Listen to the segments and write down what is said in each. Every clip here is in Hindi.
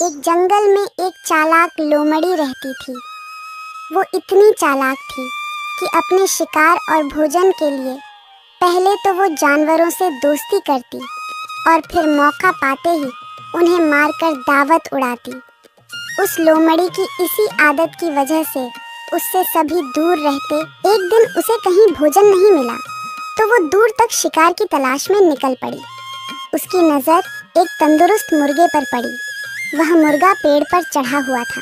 एक जंगल में एक चालाक लोमड़ी रहती थी। वो इतनी चालाक थी कि अपने शिकार और भोजन के लिए पहले तो वो जानवरों से दोस्ती करती और फिर मौका पाते ही उन्हें मारकर दावत उड़ाती। उस लोमड़ी की इसी आदत की वजह से उससे सभी दूर रहते। एक दिन उसे कहीं भोजन नहीं मिला तो वो दूर तक शिकार की तलाश में निकल पड़ी। उसकी नज़र एक तंदुरुस्त मुर्गे पर पड़ी। वह मुर्गा पेड़ पर चढ़ा हुआ था।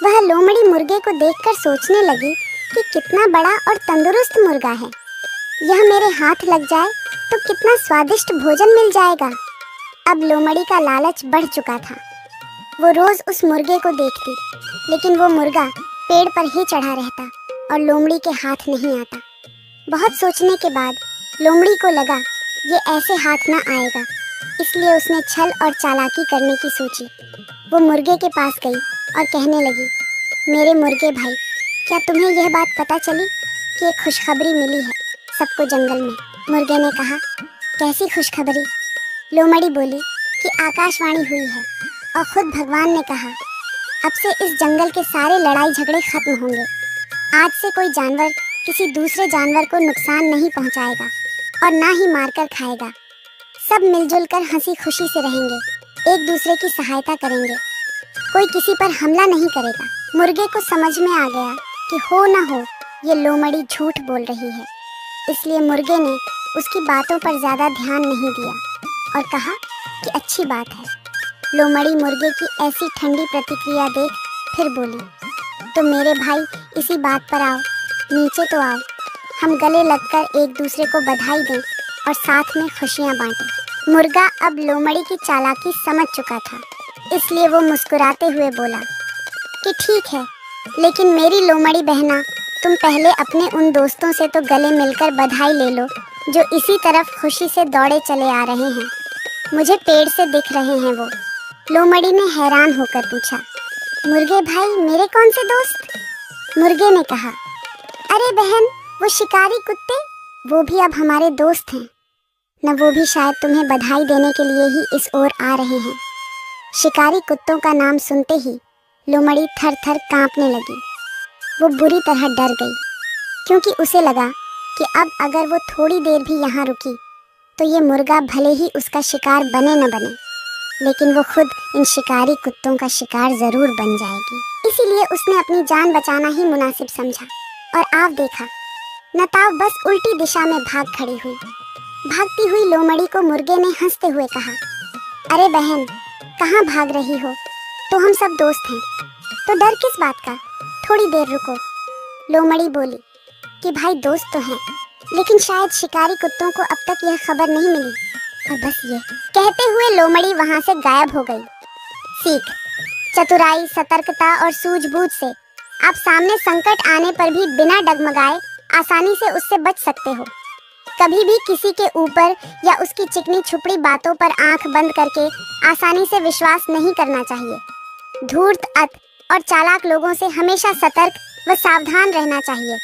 वह लोमड़ी मुर्गे को देखकर सोचने लगी कि कितना बड़ा और तंदुरुस्त मुर्गा है। यह मेरे हाथ लग जाए तो कितना स्वादिष्ट भोजन मिल जाएगा। अब लोमड़ी का लालच बढ़ चुका था। वो रोज उस मुर्गे को देखती, लेकिन वो मुर्गा पेड़ पर ही चढ़ा रहता और लोमड़ी के हाथ नहीं आता। बहुत सोचने के बाद लोमड़ी को लगा ये ऐसे हाथ ना आएगा, इसलिए उसने छल और चालाकी करने की सोची। वो मुर्गे के पास गई और कहने लगी, मेरे मुर्गे भाई, क्या तुम्हें यह बात पता चली कि एक खुशखबरी मिली है सबको जंगल में? मुर्गे ने कहा, कैसी खुशखबरी? लोमड़ी बोली कि आकाशवाणी हुई है और खुद भगवान ने कहा, अब से इस जंगल के सारे लड़ाई झगड़े खत्म होंगे। आज से कोई जानवर किसी दूसरे जानवर को नुकसान नहीं पहुंचाएगा और ना ही मारकर खाएगा। सब मिलजुल कर हंसी खुशी से रहेंगे, एक दूसरे की सहायता करेंगे, कोई किसी पर हमला नहीं करेगा। मुर्गे को समझ में आ गया कि हो ना हो ये लोमड़ी झूठ बोल रही है, इसलिए मुर्गे ने उसकी बातों पर ज़्यादा ध्यान नहीं दिया और कहा कि अच्छी बात है। लोमड़ी मुर्गे की ऐसी ठंडी प्रतिक्रिया देख फिर बोली, तो मेरे भाई इसी बात पर आओ, नीचे तो आओ, हम गले लगकर एक दूसरे को बधाई दें और साथ में खुशियाँ बांटें। मुर्गा अब लोमड़ी की चालाकी समझ चुका था, इसलिए वो मुस्कुराते हुए बोला कि ठीक है, लेकिन मेरी लोमड़ी बहना, तुम पहले अपने उन दोस्तों से तो गले मिलकर बधाई ले लो जो इसी तरफ खुशी से दौड़े चले आ रहे हैं। मुझे पेड़ से दिख रहे हैं वो। लोमड़ी ने हैरान होकर पूछा, मुर्गे भाई, मेरे कौन से दोस्त? मुर्गे ने कहा, अरे बहन, वो शिकारी कुत्ते, वो भी अब हमारे दोस्त हैं न। वो भी शायद तुम्हें बधाई देने के लिए ही इस ओर आ रहे हैं। शिकारी कुत्तों का नाम सुनते ही लोमड़ी थर थर कांपने लगी। वो बुरी तरह डर गई, क्योंकि उसे लगा कि अब अगर वो थोड़ी देर भी यहाँ रुकी तो ये मुर्गा भले ही उसका शिकार बने न बने, लेकिन वो खुद इन शिकारी कुत्तों का शिकार जरूर बन जाएगी। इसीलिए उसने अपनी जान बचाना ही मुनासिब समझा और आव देखा, नताव बस उल्टी दिशा में भाग खड़ी हुई। भागती हुई लोमड़ी को मुर्गे ने हंसते हुए कहा, अरे बहन, कहाँ भाग रही हो? तो हम सब दोस्त हैं, तो डर किस बात का? थोड़ी देर रुको। लोमड़ी बोली कि भाई दोस्त तो हैं, लेकिन शायद शिकारी कुत्तों को अब तक यह खबर नहीं मिली। और बस ये कहते हुए लोमड़ी वहां से गायब हो गई। सीख, चतुराई, सतर्कता और सूझबूझ से आप सामने संकट आने पर भी बिना डगमगाए आसानी से उससे बच सकते हो। कभी भी किसी के ऊपर या उसकी चिकनी छुपड़ी बातों पर आंख बंद करके आसानी से विश्वास नहीं करना चाहिए। धूर्त, अत और चालाक लोगों से हमेशा सतर्क व सावधान रहना चाहिए।